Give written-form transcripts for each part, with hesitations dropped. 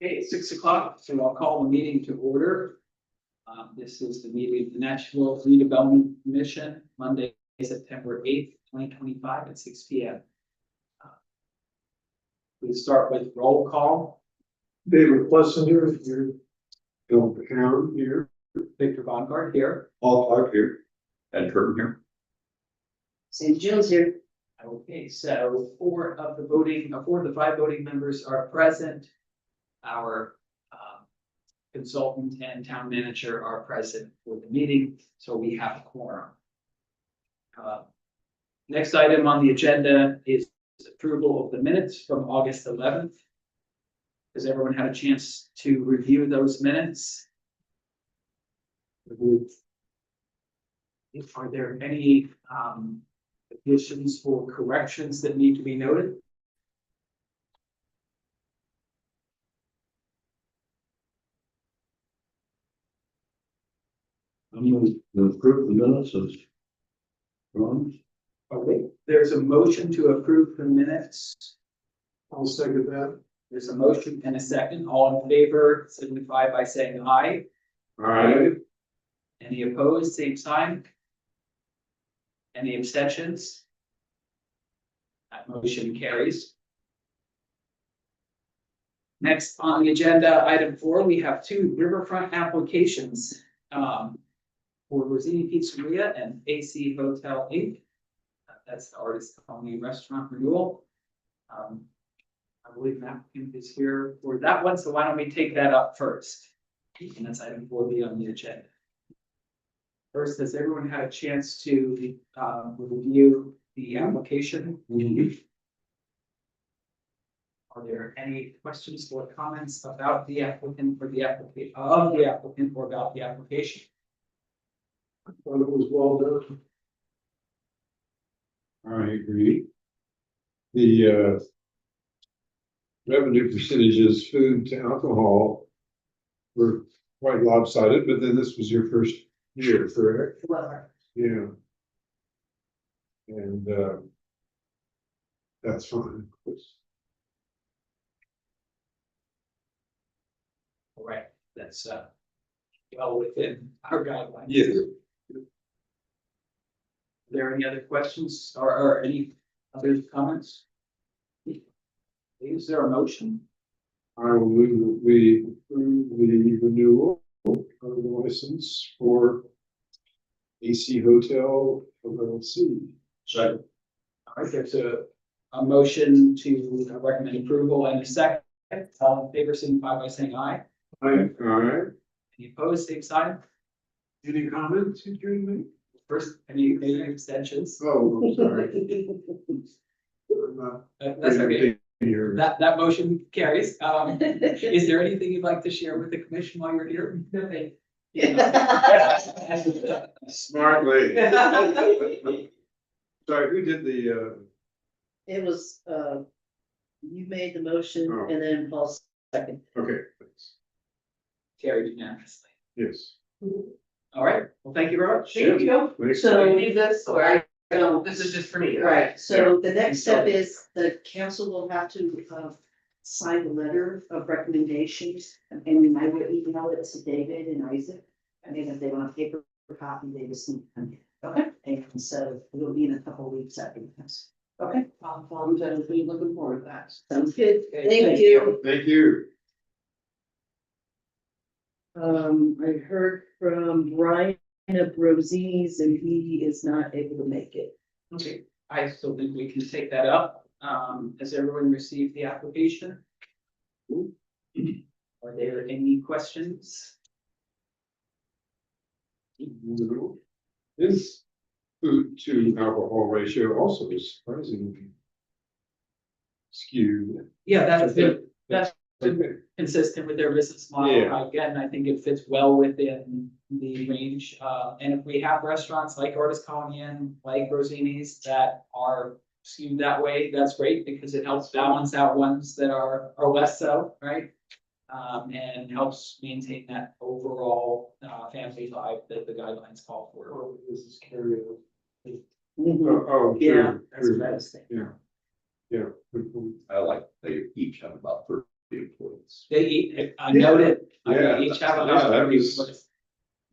Okay, it's 6 o'clock, so I'll call the meeting to order. This is the meeting of the Nashville Redevelopment Commission, Monday, September 8th, 2025 at 6 p.m. We start with roll call. David Plessinger here. Bill Pound here. Victor Bongard here. Paul Clark here. Ed Curtin here. Sandy Jones here. Okay, so four of the five voting members are present. Our consultant and town manager are present for the meeting, so we have a quorum. Next item on the agenda is approval of the minutes from August 11th. Has everyone had a chance to review those minutes? Are there any additions or corrections that need to be noted? I'm going to approve the minutes as drawn. Okay, there's a motion to approve the minutes. I'll second that. There's a motion and a second. All in favor signify by saying aye. All right. Any opposed, same sign. Any abstentions? That motion carries. Next on the agenda, item 4, we have two riverfront applications for ROZZINI Pizzeria and A.C. Hotel Inc. That's the Artist Colony Restaurant Renewal. I believe an applicant is here for that one, so why don't we take that up first? And that's item 4B on the agenda. First, has everyone had a chance to review the application? Are there any questions or comments about the applicant or the applicant or about the application? I thought it was well done. I agree. The revenue percentages, food to alcohol, were quite lopsided, but then this was your first year, correct? Well, Yeah. And that's fine. All right, that's well within our guidelines. Yes. Are there any other questions or any other comments? Is there a motion? I will move that we approve the renewal of the license for AC Hotel LLC. Second. All right, there's a motion to recommend approval and a second. All in favor, signify by saying aye. All right. Any opposed, same sign. Any comments you can make? First, any extensions? Oh, I'm sorry. I'm not That's okay. here. That motion carries. Is there anything you'd like to share with the commission while you're here? Nothing. Smartly. Sorry, who did the, It was, you made the motion Oh. and then Paul second. okay, thanks. Carried unanimously. Yes. All right, well, thank you very much. Thank you. Thanks. So, Need this or this is just for me, right, so the next step is the council will have to, sign the letter of recommendations. And I will email it to David and Isaac. And then if they want a paper copy, they just need to come in. Okay. And so it'll be in a couple of weeks after this. Okay, I'm definitely looking forward to that. Sounds good. Okay, Thank you. Thank you. I heard from Brian of A.BROZINNI's and he is not able to make it. Okay, I still think we can take that up. Has everyone received the application? Are there any questions? This food to alcohol ratio also is surprisingly skewed. Yeah, that's been Okay. consistent with their business model. Yeah. Again, I think it fits well within the range. And if we have restaurants like Artist Colony Inn, like A.BROZINNI's that are skewed that way, that's great because it helps balance out ones that are less so, right? And helps maintain that overall family vibe that the guidelines call for. Oh, this is karaoke. Mhm. Oh, Yeah, sure. that's what I was thinking. Yeah. Yeah. Good point. I like they each have about employees. I noted, Yeah, each have yeah, about that 30 was- employees.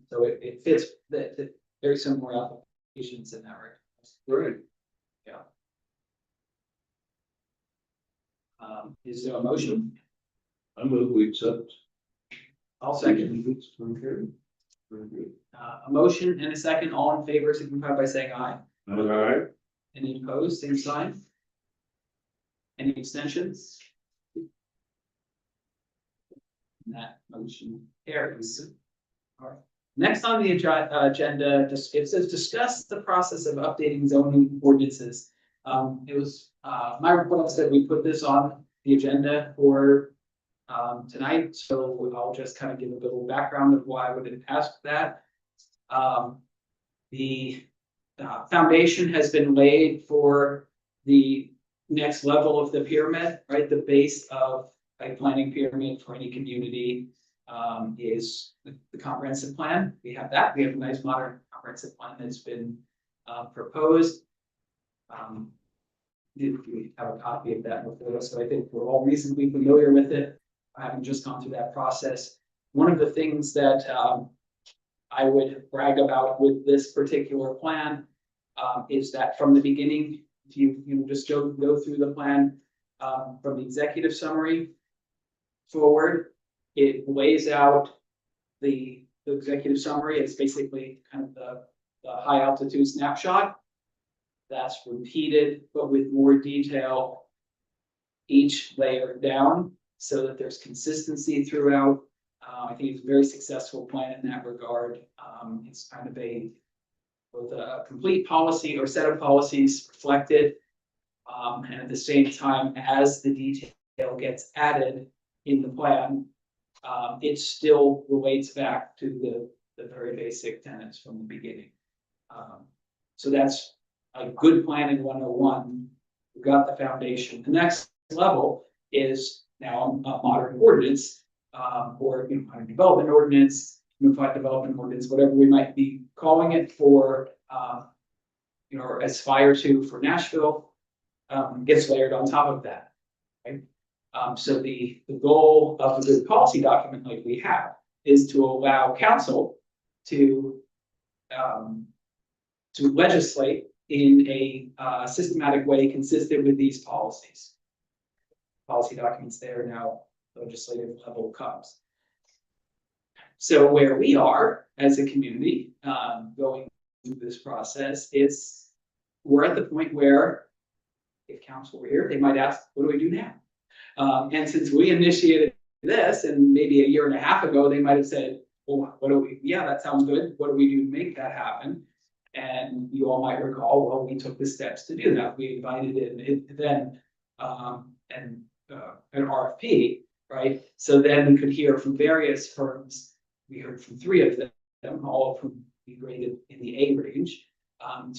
So it fits the very similar applications in that regard. Right. Is there a motion? I move we accept. I'll second. Okay. Very good. A motion and a second, all in favor, signify by saying aye. All right. Any opposed, same sign? Any extensions? And that motion carries. All right. Next on the agenda, it says discuss the process of updating zoning ordinances. It was, my request that we put this on the agenda for tonight, so I'll just kind of give a little background of why I would ask that. The foundation has been laid for the next level of the pyramid, right? The base of a planning pyramid for any community is the comprehensive plan. We have that. We have a nice modern comprehensive plan that's been proposed. We have a copy of that before us, so I think we're all reasonably familiar with it, having just gone through that process. One of the things that I would brag about with this particular plan is that from the beginning, if you just go through the plan from the executive summary forward, it lays out the executive summary. It's basically kind of the high altitude snapshot. That's repeated, but with more detail each layer down so that there's consistency throughout. I think it's a very successful plan in that regard. It's kind of both a complete policy or set of policies reflected. And at the same time, as the detail gets added in the plan, it still relates back to the very basic tenets from the beginning. So that's a good planning 101. We've got the foundation. The next level is now a modern ordinance, or modern development ordinance, unified development ordinance, whatever we might be calling it for, or aspire to for Nashville, gets layered on top of that. Right? So the goal of a good policy document like we have is to allow council to legislate in a systematic way consistent with these policies. Policy documents there now, legislative level comes. So where we are as a community going through this process, we're at the point where if council were here, they might ask, what do we do now? And since we initiated this, and maybe a year and a half ago, they might have said, well, yeah, that sounds good. What do we do to make that happen? And you all might recall, well, we took the steps to do that. We invited in then an RFP, right? So then we could hear from various firms. We heard from 3 of them, all of whom we graded in the A range,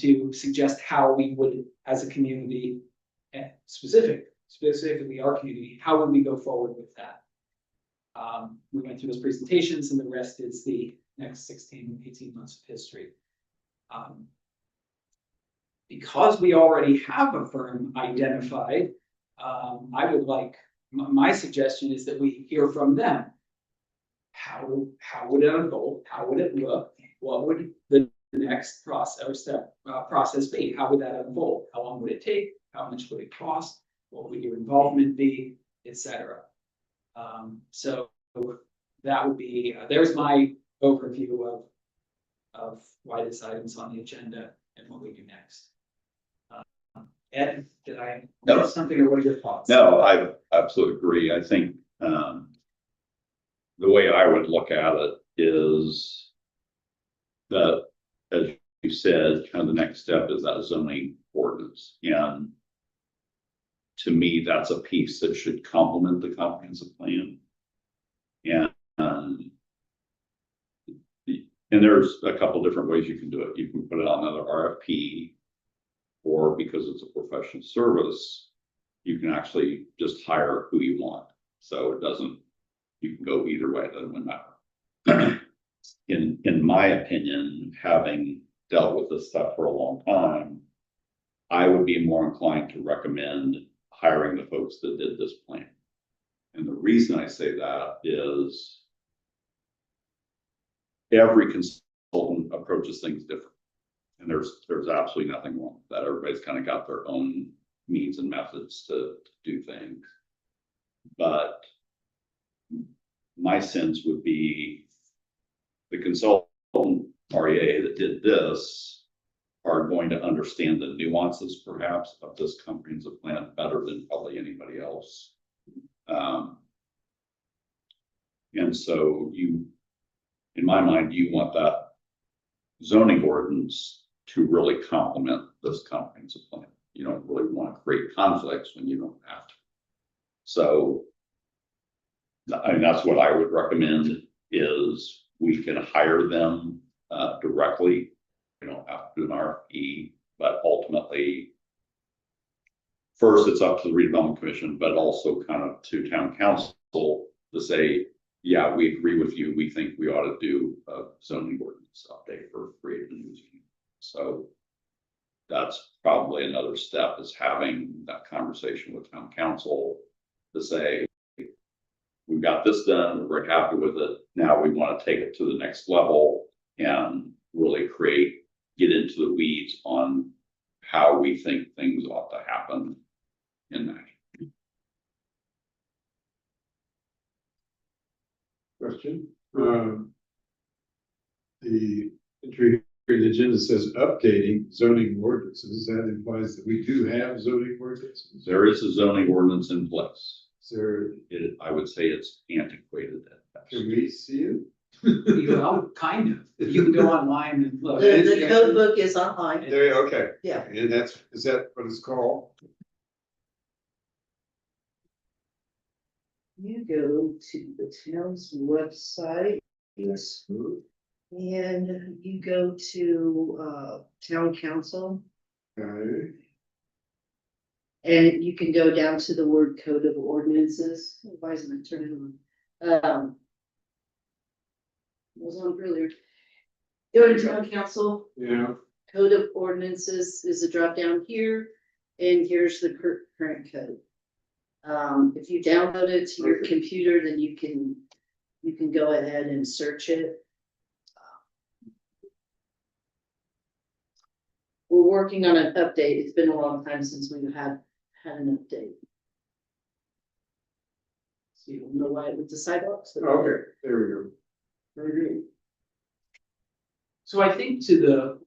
to suggest how we would, as a community, and specifically our community, how would we go forward with that? We went through those presentations, and the rest is the next 16, 18 months of history. Because we already have a firm identified, I would like, my suggestion is that we hear from them. How would it unfold? How would it look? What would the next process be? How would that unfold? How long would it take? How much would it cost? What would your involvement be, etc. So that would be, there's my overview of why this item's on the agenda and what we do next. Ed, did I miss something, or what are your thoughts? No, I absolutely agree. I think the way I would look at it is that, as you said, kind of the next step is that zoning ordinance. And to me, that's a piece that should complement the comprehensive plan. And there's a couple different ways you can do it. You can put it on another RFP, or because it's a professional service, you can actually just hire who you want. So it doesn't, you can go either way, it doesn't matter. In my opinion, having dealt with this stuff for a long time, I would be more inclined to recommend hiring the folks that did this plan. And the reason I say that is every consultant approaches things different. And there's absolutely nothing wrong with that. Everybody's kind of got their own means and methods to do things. But my sense would be the consultant REA that did this are going to understand the nuances perhaps of this comprehensive plan better than probably anybody else. And so you, in my mind, you want that zoning ordinance to really complement this comprehensive plan. You don't really want to create conflicts when you don't have to. So, I mean, that's what I would recommend is we can hire them directly. You don't have to do an RFP, but ultimately, first it's up to the redevelopment commission, but also kind of to town council to say, yeah, we agree with you. We think we ought to do a zoning ordinance update for creating a new zone. So that's probably another step is having that conversation with town council to say, we've got this done, we're happy with it. Now we want to take it to the next level and really get into the weeds on how we think things ought to happen in that. Question. The entry in the agenda says updating zoning ordinances. That implies that we do have zoning ordinances. There is a zoning ordinance in place. Is there, I would say it's antiquated at best. can we see it? You know, kind of. You can go online and look. The code book is online. There, okay. Yeah. And is that what it's called? You go to the town's website, yes, and you go to town council, Okay. and you can go down to the word code of ordinances. Why isn't it turning on? It was on earlier. Go to town council, Yeah. code of ordinances is a drop down here, and here's the current code. If you download it to your computer, then you can go ahead and search it. We're working on an update. It's been a long time since we've had an update. So you don't know why it went to sidewalks? Okay, there we go. Very good. So I think to the,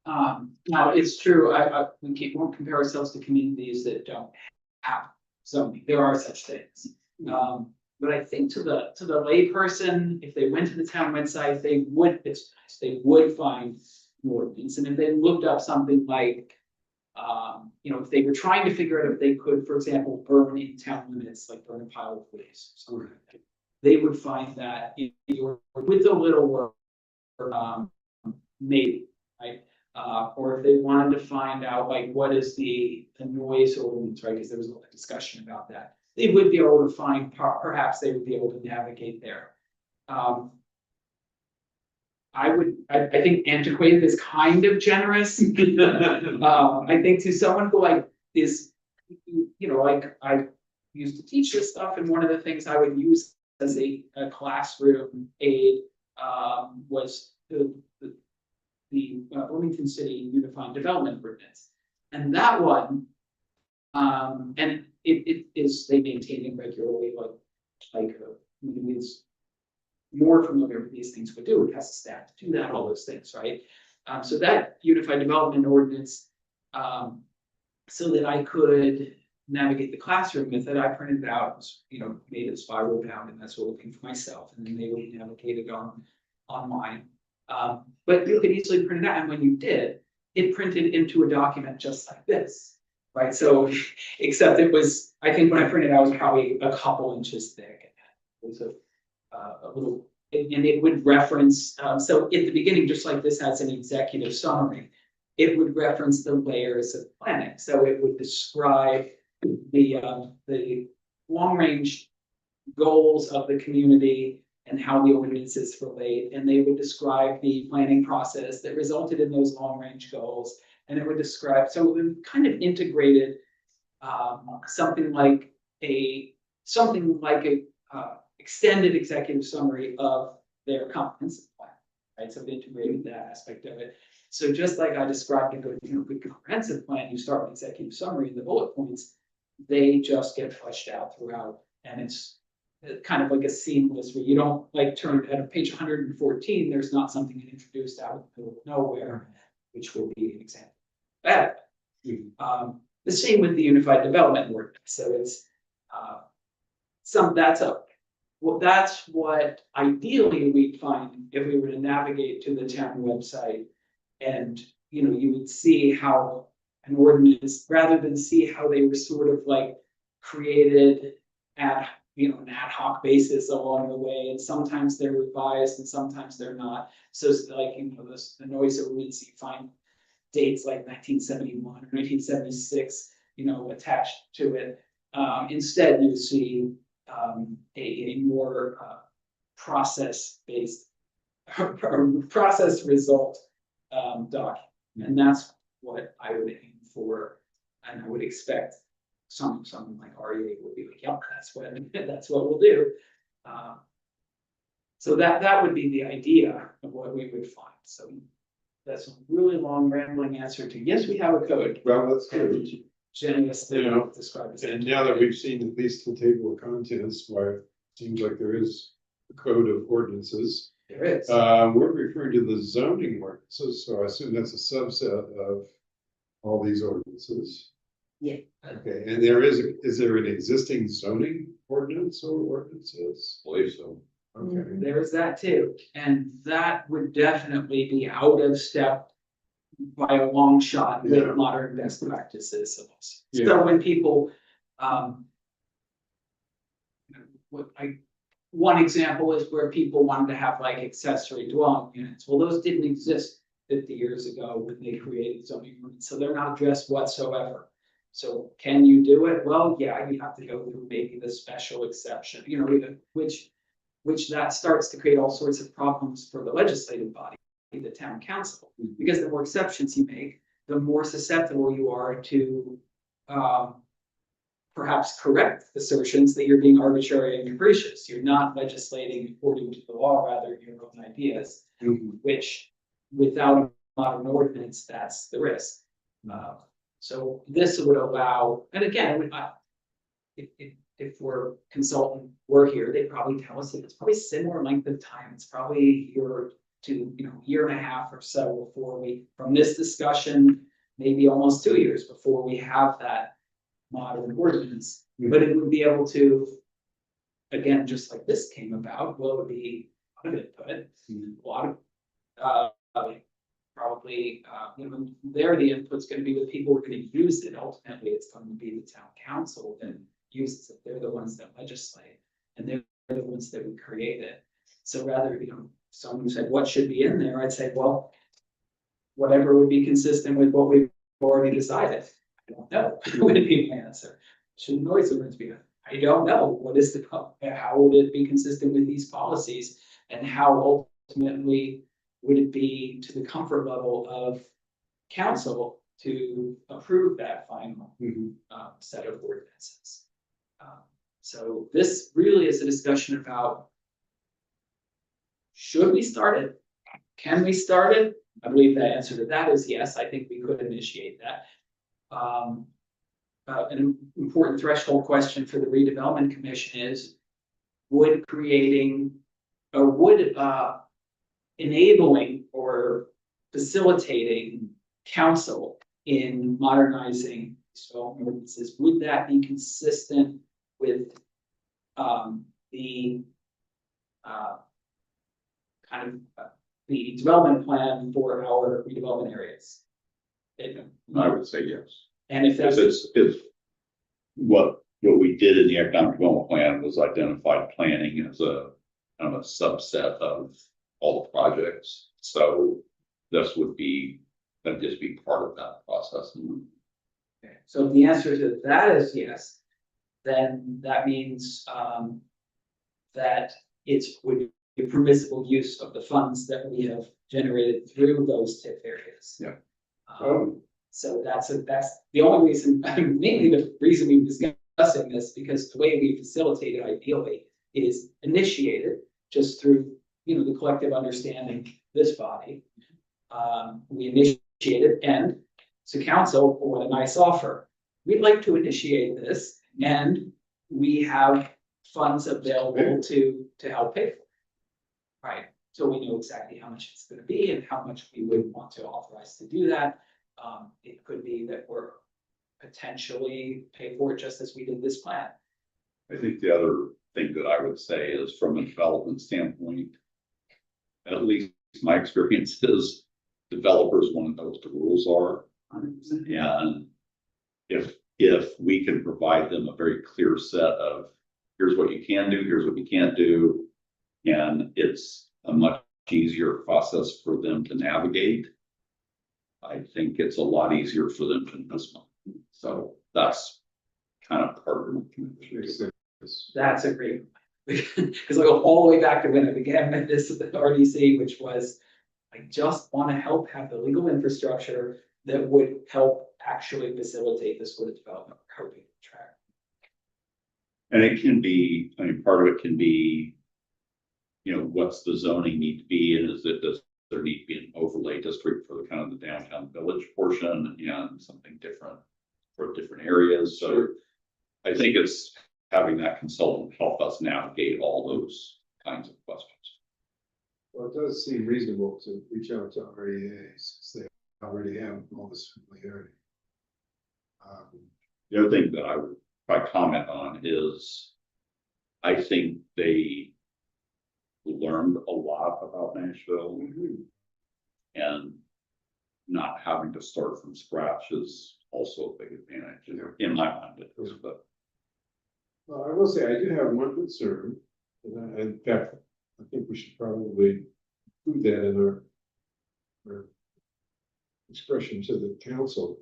now it's true, we won't compare ourselves to communities that don't have zoning. There are such things. But I think to the layperson, if they went to the town website, they would find an ordinance. And if they looked up something like, if they were trying to figure out if they could, for example, burn in town limits, like burn a pile of waste, or something like that, they would find that with a little work, maybe, right? Or if they wanted to find out like what is the noise ordinance, right? Because there was a lot of discussion about that. They would be able to find, perhaps they would be able to navigate there. I think antiquated is kind of generous. I think to someone who like is, like I used to teach this stuff, and one of the things I would use as a classroom aid was the Wilmington City Unified Development Ordinance. And that one, and it is, they maintain it regularly, like it's more familiar with these things would do. It has a staff to do that, all those things, right? So that Unified Development Ordinance, so that I could navigate the classroom with it, I printed it out, made it spiral bound, and that's what looking for myself, and then they would navigate it online. But you could easily print it out, and when you did, it printed into a document just like this, right? So, except it was, I think when I printed it out, it was probably a couple inches thick. It was a little, and it would reference, so at the beginning, just like this has an executive summary, it would reference the layers of planning. So it would describe the long-range goals of the community and how the ordinances relate, and they would describe the planning process that resulted in those long-range goals, and it would describe, so it kind of integrated something like a something like a, extended executive summary of their comprehensive plan, right? So they integrated that aspect of it. So just like I described a good, good comprehensive plan, you start with executive summary and the bullet points, they just get fleshed out throughout, and it's kind of like a seamless where you don't like turn at page 114, there's not something introduced out of the middle of nowhere, which will be an example of that. The same with the unified development work. So it's that's what ideally we'd find if we were to navigate to the town website, and you would see how an ordinance, rather than see how they were sort of like created at an ad hoc basis along the way, and sometimes they're revised and sometimes they're not. So it's like the noise ordinance, you find dates like 1971 or 1976 attached to it. Instead you see a more process-based process result document, and that's what I would aim for, and I would expect someone like REA would be like, yep, that's what we'll do. So that would be the idea of what we would find. So that's a really long rambling answer to yes, we have a code. Well, that's good. Jenny has described it. And now that we've seen at least the table of contents, why it seems like there is a code of ordinances. There is. We're referring to the zoning ordinances, so I assume that's a subset of all these ordinances. Yeah. Okay, and is there an existing zoning ordinance or ordinances? I believe so. Okay, There's that too, and that would definitely be out of step by a long shot with Yeah. modern best practices. Yeah. So when people, one example is where people wanted to have like accessory dwelling units. Well, those didn't exist 50 years ago when they created zoning ordinance, so they're not addressed whatsoever. So can you do it? Well, yeah, you have to go through maybe the special exception, which that starts to create all sorts of problems for the legislative body, the town council, because the more exceptions you make, the more susceptible you are to perhaps correct assertions that you're being arbitrary and capricious. You're not legislating according to the law, rather your own ideas, which without a modern ordinance, that's the risk. So this would allow, and again, if we're consultant were here, they'd probably tell us that it's probably similar length of time. It's probably year and a half or so before we, from this discussion, maybe almost 2 years before we have that modern ordinance. But it would be able to, again, just like this came about, well, it would be a lot of input, a lot of probably, there the input's going to be with people who are going to use it. Ultimately, it's going to be the town council that uses it. They're the ones that legislate, and they're the ones that would create it. So rather, someone said, what should be in there? I'd say, well, whatever would be consistent with what we've already decided. I don't know, would it be my answer? Should noise ordinance be? I don't know. What is how would it be consistent with these policies, and how ultimately would it be to the comfort level of council to approve that final set of ordinances? So this really is a discussion about, should we start it? Can we start it? I believe the answer to that is yes. I think we could initiate that. An important threshold question for the redevelopment commission is, would enabling or facilitating council in modernizing development ordinances, would that be consistent with the the development plan for our redevelopment areas? I would say yes. And if that's, It's what we did in the economic development plan was identified planning as a kind of a subset of all the projects. So this would just be part of that process. okay, so if the answer to that is yes, then that means that would be permissible use of the funds that we have generated through those TIF areas. Yeah. So that's the only reason, mainly the reason we discussed discussing this because the way we facilitate it ideally is initiated just through, the collective understanding, this body. We initiate it and to council, what a nice offer. We'd like to initiate this and we have funds available to help pay for it. Right, so we know exactly how much it's gonna be and how much we would want to authorize to do that. It could be that we're potentially pay for it just as we did this plan. I think the other thing that I would say is from a development standpoint, at least my experience is developers want to know what the rules are. And if we can provide them a very clear set of, here's what you can do, here's what you can't do, and it's a much easier process for them to navigate, I think it's a lot easier for them to invest money. So that's kind of part of it. That's a great, because I go all the way back to when I began with this at the RDC, which was, I just want to help have the legal infrastructure that would help actually facilitate this sort of development, hoping to track. And it can be, part of it can be, what's the zoning need to be, and does there need to be an overlay district for the kind of the downtown village portion and something different for different areas. So I think it's having that consultant help us navigate all those kinds of questions. Well, it does seem reasonable to reach out to REA since they already have all this familiarity. The other thing that I would probably comment on is, I think they learned a lot about Nashville, and not having to start from scratch is also a big advantage in my mind. It is, but Well, I will say, I do have one concern, and in fact, I think we should probably include that in our expression to the council.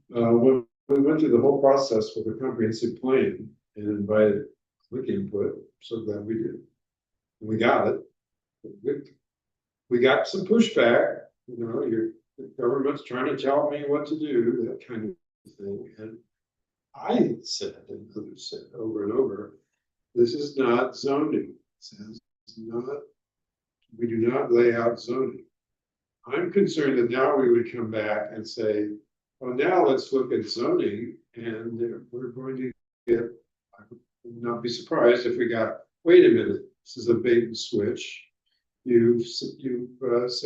When we went through the whole process with the comprehensive plan and invited public input, so glad we did. And we got it. We got some pushback, the government's trying to tell me what to do, that kind of thing. And I said, and others said over and over, this is not zoning. We do not lay out zoning. I'm concerned that now we would come back and say, well, now let's look at zoning, and we're going to get, I would not be surprised if we got, wait a minute, this is a bait and switch. You've said you weren't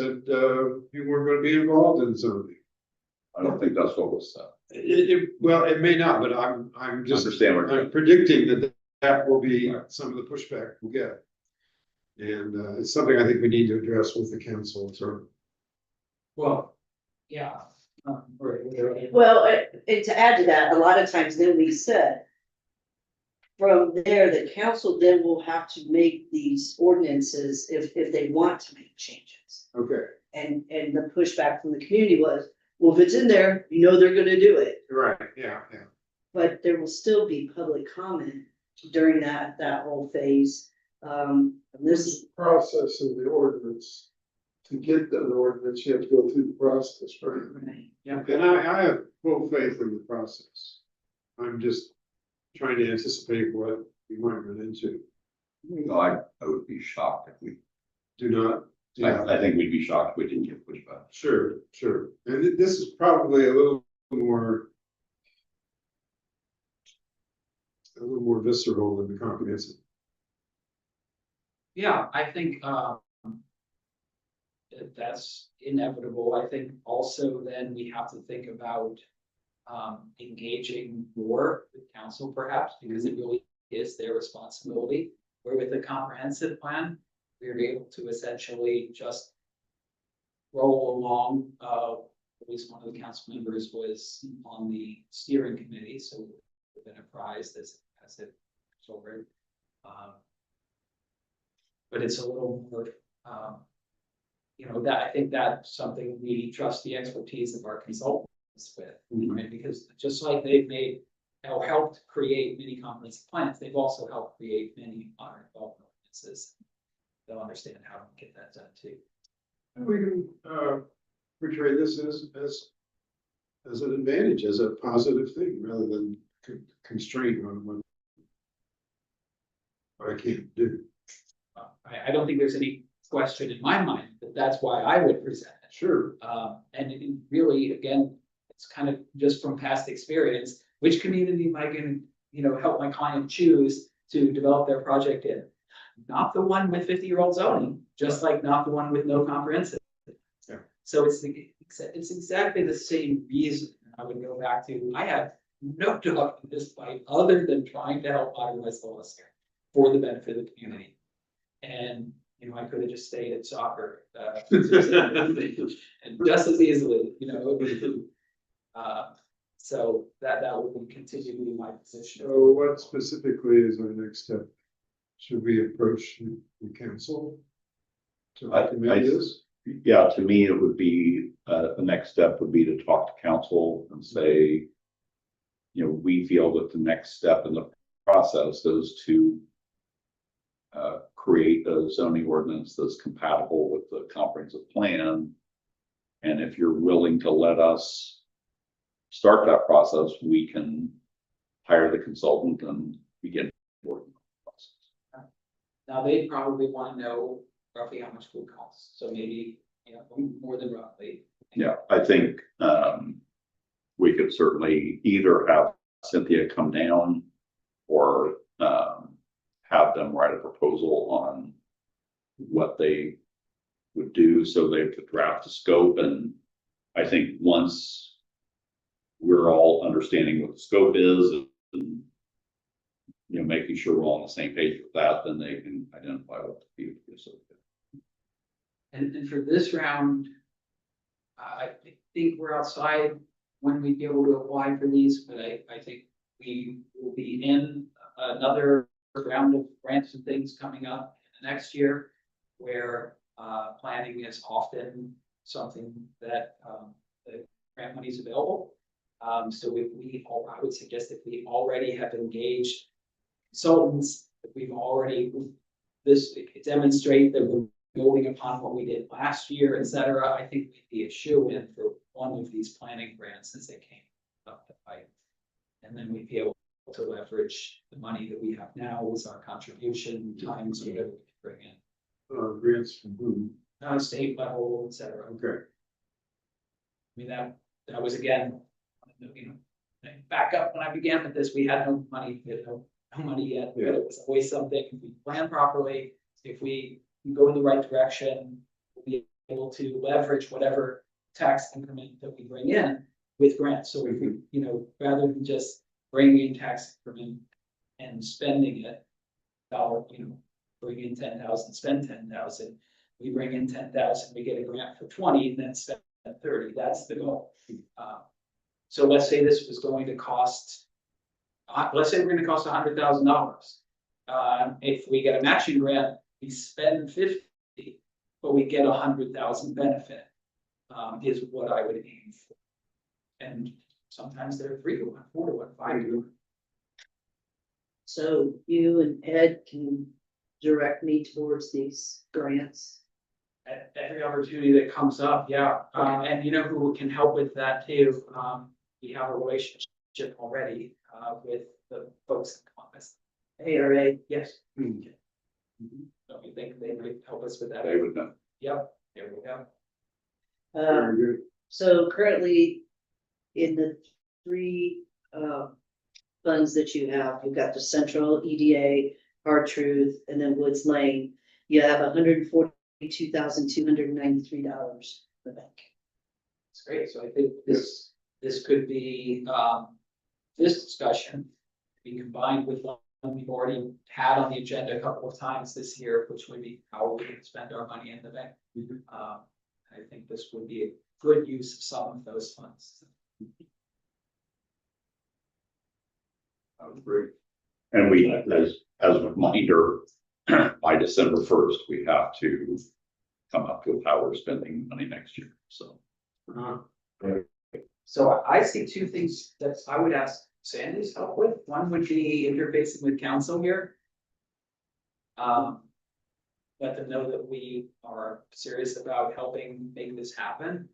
going to be involved in zoning. I don't think that's what was said. Well, it may not, but I'm just Understand what you're I'm predicting that will be some of the pushback we'll get. And it's something I think we need to address with the council. Well, yeah. Well, and to add to that, a lot of times then we said, from there, the council then will have to make these ordinances if they want to make changes. Okay, And the pushback from the community was, well, if it's in there, they're gonna do it. right, yeah. But there will still be public comment during that whole phase. And this is, Process of the ordinance. To get an ordinance, you have to go through the process, right? Yeah. And I have full faith in the process. I'm just trying to anticipate what we might run into. No, I would be shocked if we, Do not. I think we'd be shocked if we didn't get pushback. Sure. And this is probably a little more visceral than the comprehensive. Yeah, I think, that's inevitable. I think also then we have to think about engaging more with council perhaps, because it really is their responsibility. Where with the comprehensive plan, we were able to essentially just roll along. At least one of the council members was on the steering committee, so we've been apprised as it over. But it's a little more, that I think that's something we trust the expertise of our consultants with, right? Because just like they've made, helped create many comprehensive plans, they've also helped create many modern development ordinances. They'll understand how to get that done too. And we can portray this as an advantage, as a positive thing, rather than constraint on what I can't do. I don't think there's any question in my mind that that's why I would present it. Sure. And it really, again, it's kind of just from past experience, which community am I gonna, help my client choose to develop their project in? Not the one with 50-year-old zoning, just like not the one with no comprehensive. Yeah. So it's exactly the same reason I would go back to. I have no dog in this fight other than trying to help modernize the laws here for the benefit of the community. And, I could have just stayed at soccer, and just as easily, so that would continue to be my position. So what specifically is our next step? Should we approach the council to recommend this? Yeah, to me, it would be, the next step would be to talk to council and say, we feel that the next step in the process is to create a zoning ordinance that's compatible with the comprehensive plan. And if you're willing to let us start that process, we can hire the consultant and begin working on the process. Now, they probably want to know roughly how much food costs, so maybe, more than roughly. Yeah, I think we could certainly either have Cynthia come down or have them write a proposal on what they would do, so they could draft a scope. And I think once we're all understanding what the scope is and making sure we're all on the same page with that, then they can identify what the fee is. And for this round, I think we're outside when we'd be able to apply for these, but I think we will be in another round of grants and things coming up in the next year, where planning is often something that the grant money is available. So I would suggest if we already have engaged consultants, if we've already demonstrate that we're building upon what we did last year, et cetera, I think we'd be a shoe-in for one of these planning grants since they came up to fight. And then we'd be able to leverage the money that we have now with our contribution times whatever we can bring in. Grants from whom? State level, et cetera. Okay. I mean, that was again, back up when I began with this, we had no money, no money yet, but it was always something, if we plan properly, if we go in the right direction, we'll be able to leverage whatever tax increment that we bring in with grants. So if we, rather than just bringing in tax increment and spending it, bring in 10,000, spend 10,000, we bring in 10,000, we get a grant for 20, and then spend 30. That's the goal. So let's say this was going to cost, let's say we're going to cost $100,000. If we get a matching grant, we spend 50, but we get 100,000 benefit, is what I would aim for. And sometimes they're 3 to 1, 4 to 1, 5 to 1. So you and Ed can direct me towards these grants. At every opportunity that comes up, yeah. And who can help with that too? We have a relationship already with the folks in Columbus. ARA. Yes. So we think they might help us with that. They would know. Yep, there we go. Very good. So currently, in the 3 funds that you have, you've got the Central EDA, R-Truth, and then Woods Lane. You have $142,293 in the bank. That's great. So I think this could be, this discussion be combined with one we've already had on the agenda a couple of times this year, which would be how we can spend our money in the bank. I think this would be a good use of some of those funds. That was great. And we, as a reminder, by December 1st, we have to come up with how we're spending money next year. So. So I see 2 things that I would ask Sandy's help with. One would be interfacing with council here. Let them know that we are serious about helping make this happen.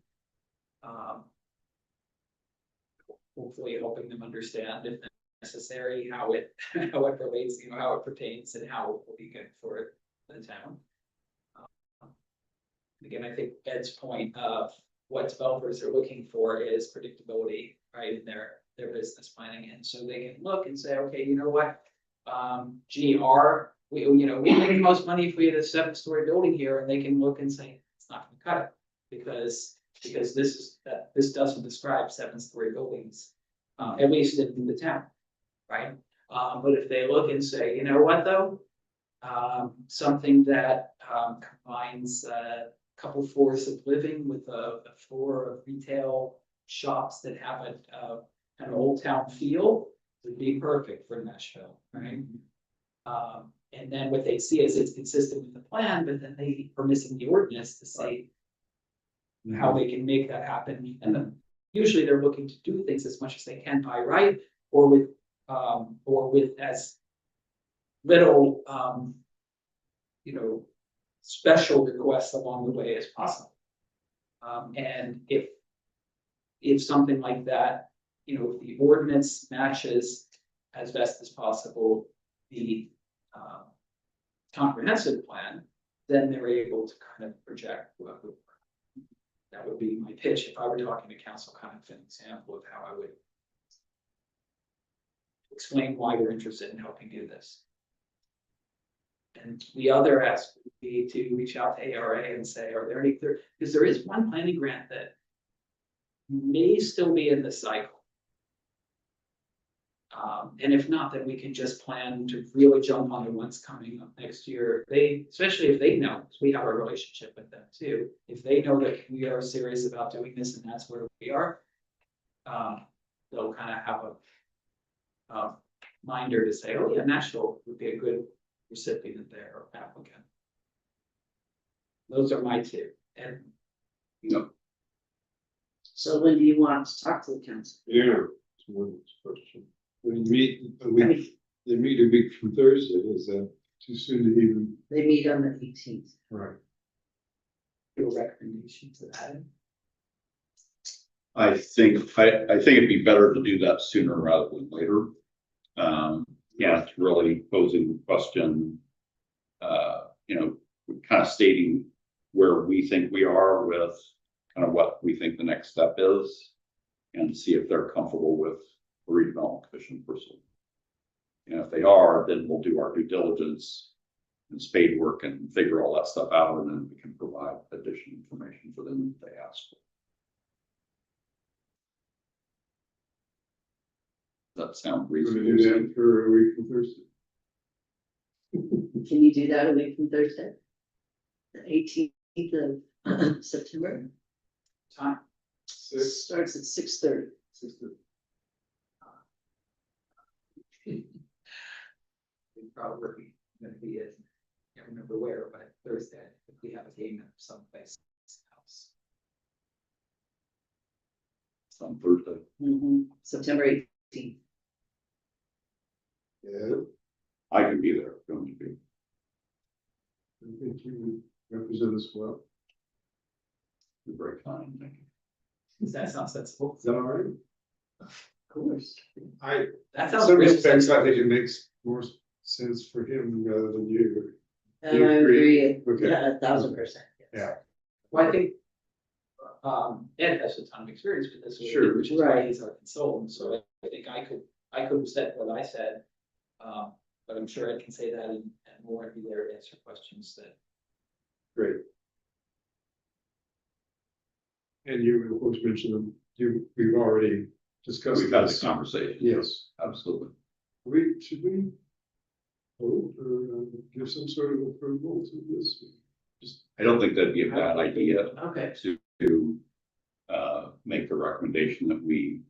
Hopefully helping them understand if necessary, how it, how it relates, how it pertains and how it will be good for the town. Again, I think Ed's point of what developers are looking for is predictability, right, in their business planning, and so they can look and say, okay, you know what? We make the most money if we had a 7-story building here, and they can look and say, it's not gonna cut it, because this doesn't describe 7-story buildings, at least in the town, right? But if they look and say, you know what, though? Something that combines a couple floors of living with a floor of retail shops that have an old town feel would be perfect for Nashville, right? And then what they see is it's consistent with the plan, but then they are missing the ordinance to say how they can make that happen. And then usually they're looking to do things as much as they can by right, or with as little, special requests along the way as possible. And if something like that, if the ordinance matches as best as possible the comprehensive plan, then they're able to kind of project what would work. That would be my pitch if I were talking to council, kind of an example of how I would explain why we're interested in helping do this. And the other aspect would be to reach out to ARA and say, are there any, because there is one planning grant that may still be in the cycle. And if not, then we can just plan to really jump on the ones coming up next year. Especially if they know, because we have a relationship with them too. If they know that we are serious about doing this and that's where we are, they'll kind of have a minder to say, oh yeah, Nashville would be a good recipient there or applicant. Those are my two. And So when do you want to talk to the council? Yeah, it's one question. They meet a week from Thursday, is that too soon to even? They meet on the 18th. Right. your recommendation to that. I think it'd be better to do that sooner rather than later. Yeah, it's really posing the question, kind of stating where we think we are with kind of what we think the next step is, and see if they're comfortable with the redevelopment commission person. And if they are, then we'll do our due diligence and spade work and figure all that stuff out, and then we can provide additional information for them if they ask for. Does that sound We're gonna reasonable? do that for a week from Thursday. Can you do that a week from Thursday? The 18th of September? Time. Starts at 6:30. We probably gonna be at, I can't remember where, but Thursday, if we have a game at someplace else. It's on Thursday. September 18th. Yeah, I can be there, going to be. I think you represent us well. You're very kind, thank you. Does that sound sensible? Is that all right? Of course. I, That in sounds some real respects, I sensible. think it makes more sense for him rather than you. I You agree? agree. Okay. Yeah, 1000%. Yeah. Well, I think, Ed has a ton of experience with this, Sure. which is why Right. he's our consultant, so I think I could have said what I said. But I'm sure Ed can say that and more, and be there to answer questions that. Great. And you, of course, mentioned them, we've already discussed. We've had the this. conversation. Yes. Absolutely. Should we vote or give some sort of approval to this? Just, I don't think that'd be a bad idea Okay. to make the recommendation that we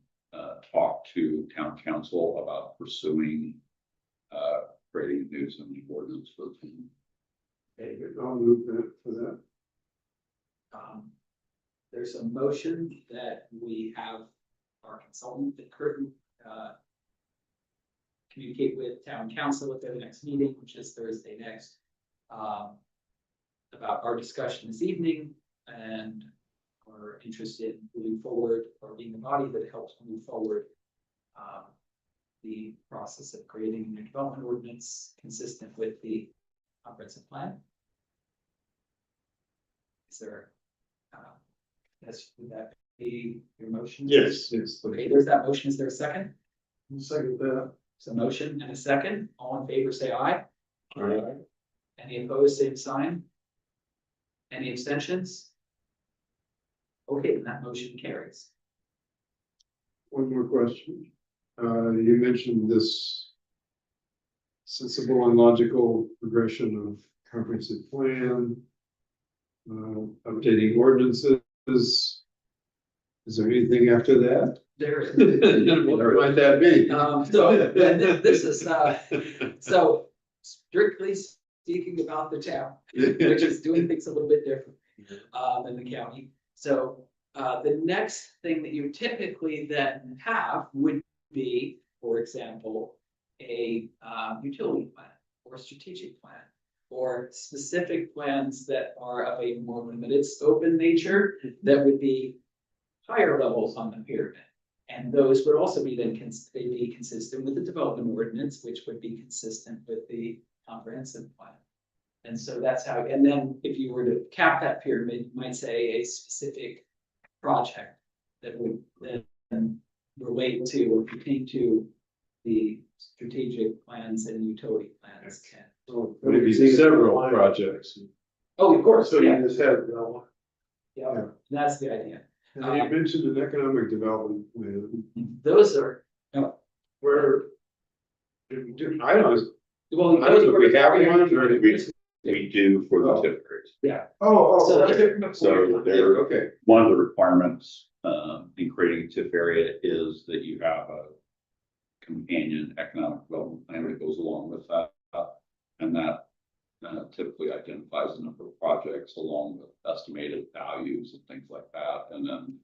talk to town council about pursuing creating a new zoning ordinance for the town. I'll move that for that. There's a motion that we have our consultant, the curtain, communicate with town council at their next meeting, which is Thursday next, about our discussion this evening, and are interested in moving forward, or being the body that helps move forward the process of creating a new development ordinance consistent with the comprehensive plan. Is there, would that be your motion? Yes. Okay, there's that motion. Is there a second? Second that. So motion and a second. All in favor, say aye. All right. Any opposed, same sign. Any abstentions? Okay, then that motion carries. One more question. You mentioned this sensible and logical progression of comprehensive plan, updating ordinances. Is there anything after that? There is. What might that be? This is, so strictly speaking about the town, which is doing things a little bit different than the county. So the next thing that you typically then have would be, for example, a utility plan or a strategic plan or specific plans that are of a more limited scope in nature that would be higher levels on the pyramid. And those would also be then they'd be consistent with the development ordinance, which would be consistent with the comprehensive plan. And so that's how, and then if you were to cap that pyramid, you might say a specific project that would then relate to or pertain to the strategic plans and utility plans. Maybe several projects. Oh, of course, yeah, just have, yeah, that's the idea. and you mentioned an economic development plan, Those are, where. I don't, well. I don't know if we have one or if we. We do for the TIF areas. Yeah. So those okay. are- So there, Okay, one of the requirements in creating a TIF area is that you have a companion economic development plan that goes along with that. And that typically identifies the number of projects along with estimated values and things like that. And then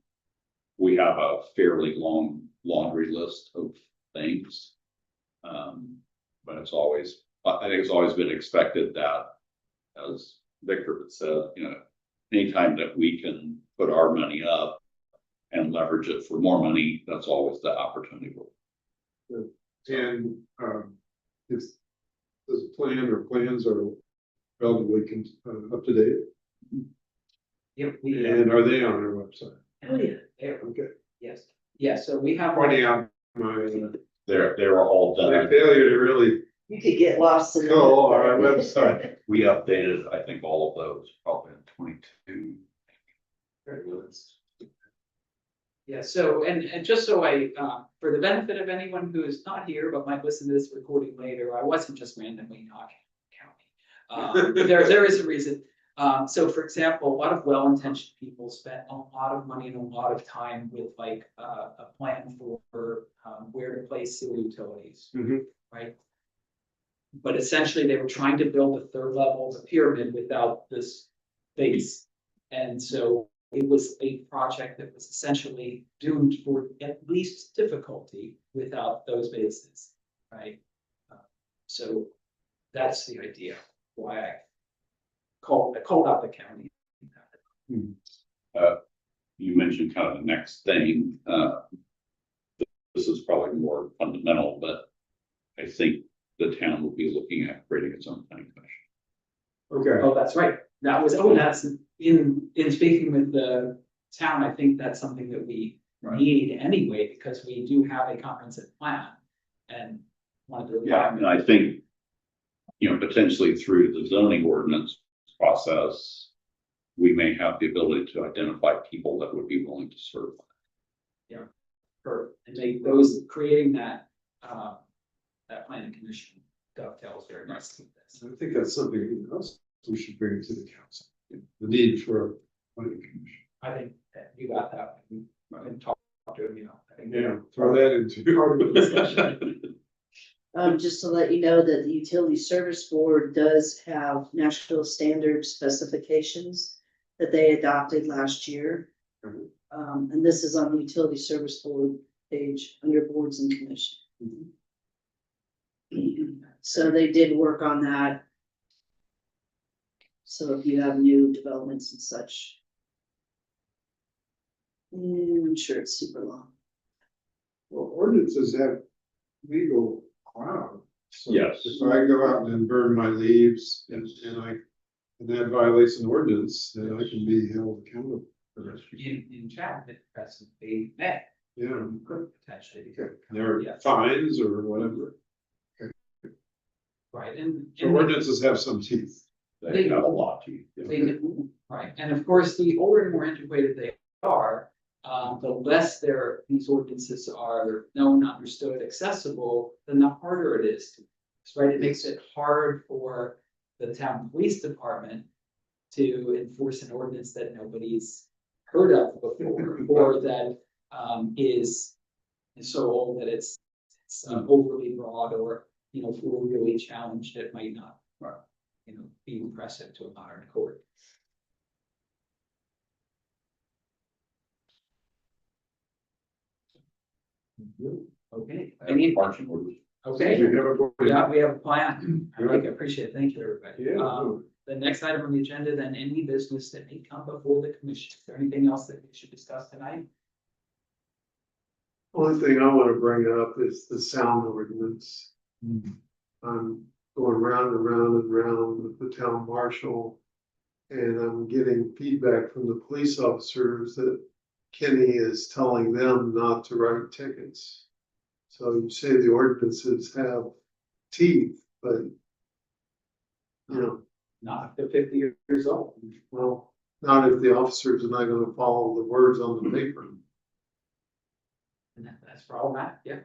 we have a fairly long laundry list of things. But it's always, I think it's always been expected that, as Victor had said, you know, anytime that we can put our money up and leverage it for more money, that's always the opportunity. and, is, does the plan or plans are relatively up to date, Yep, and are they on our website? oh, yeah, there, Okay, yes, yeah, so we have. pointing out my They're all my done. failure to really You could get lost in. go on our website. We updated, I think, all of those probably in 22. Yeah, so, and just so I, for the benefit of anyone who is not here, but might listen to this recording later, I wasn't just randomly knocking county. There is a reason. So for example, a lot of well-intentioned people spent a lot of money and a lot of time with like, a plan for, where to place sewer utilities. Mhm. Right? But essentially, they were trying to build a third level of the pyramid without this base. And so it was a project that was essentially doomed for at least difficulty without those bases, right? So that's the idea, why I called out the county. You mentioned kind of the next thing. This is probably more fundamental, but I think the town will be looking at creating its own planning commission. Okay, Oh, that's right. That's in speaking with the town, I think that's something that we need anyway, because we do have a comprehensive plan. And one of the Yeah, and I think, you know, potentially through the zoning ordinance process, we may have the ability to identify people that would be willing to serve. and make those, creating that, that planning commission dovetails very nicely with this. I think that's something else we should bring to the council, the need for a planning commission. I think that you got that. We can talk to him, you know. I think Yeah, throw that into part of the discussion. Just to let you know that the Utility Service Board does have Nashville standard specifications that they adopted last year. Mhm. And this is on the Utility Service Board page under boards and commission. So they did work on that. So if you have new developments and such. I'm sure it's super long. Well, ordinances have legal cloud. So Yes. if I go out and burn my leaves and that violates an ordinance, then I can be held accountable for that. In Chapman, that's they met, Yeah, could potentially, okay, there Yeah. are fines or whatever. right, and. So ordinances have some teeth. They have a lot to. They do, right, and of course, the older and more antiquated they are, the less these ordinances are known, understood, accessible, then the harder it is to. Right, it makes it hard for the town police department to enforce an ordinance that nobody's heard of before, or that is so old that it's overly broad, or, you know, if we're really challenged, it might not, you know, be impressive to a modern court. Okay, any, Parking orders. okay, You have a- yeah, we have a plan. I appreciate it. Thank you, everybody. Yeah. The next item on the agenda, then, any business that may come before the commission. Is there anything else that we should discuss tonight? Only thing I want to bring up is the sound ordinance. I'm going round and round and round with the town marshal. And I'm getting feedback from the police officers that Kenny is telling them not to write tickets. So you say the ordinances have teeth, but you know, Not if they're 50 years old. well, not if the officers are not gonna follow the words on the paper. And that's problematic, yeah.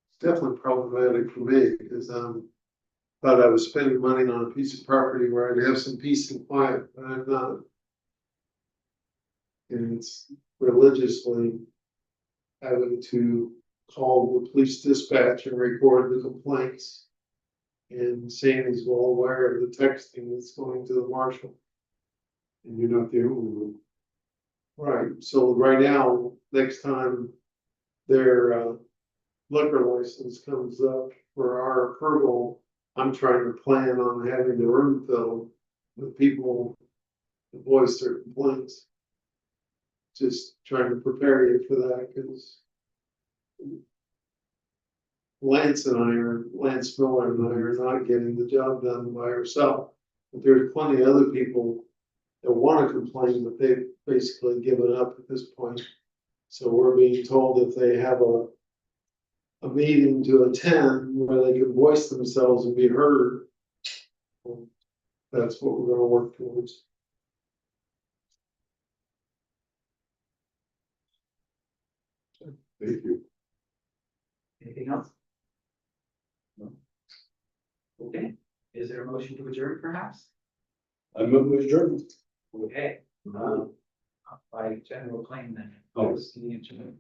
It's definitely problematic for me because thought I was spending money on a piece of property where I'd have some peace and quiet, but I'm not. And it's religiously having to call the police dispatch and record the complaints. And Sandy's well aware of the texting that's going to the marshal. And you're not the only one. Right, so right now, next time their liquor license comes up for our approval, I'm trying to plan on having the room filled with people that voice their complaints. Just trying to prepare you for that, because Lance Miller and I are not getting the job done by ourselves. But there's plenty of other people that want to complain, but they've basically given up at this point. So we're being told if they have a meeting to attend where they can voice themselves and be heard. That's what we're gonna work towards. Thank you. Anything else? No. Okay, is there a motion to adjourn perhaps? I move with adjournment. Okay, by general claim then. Oh. This is the adjournment.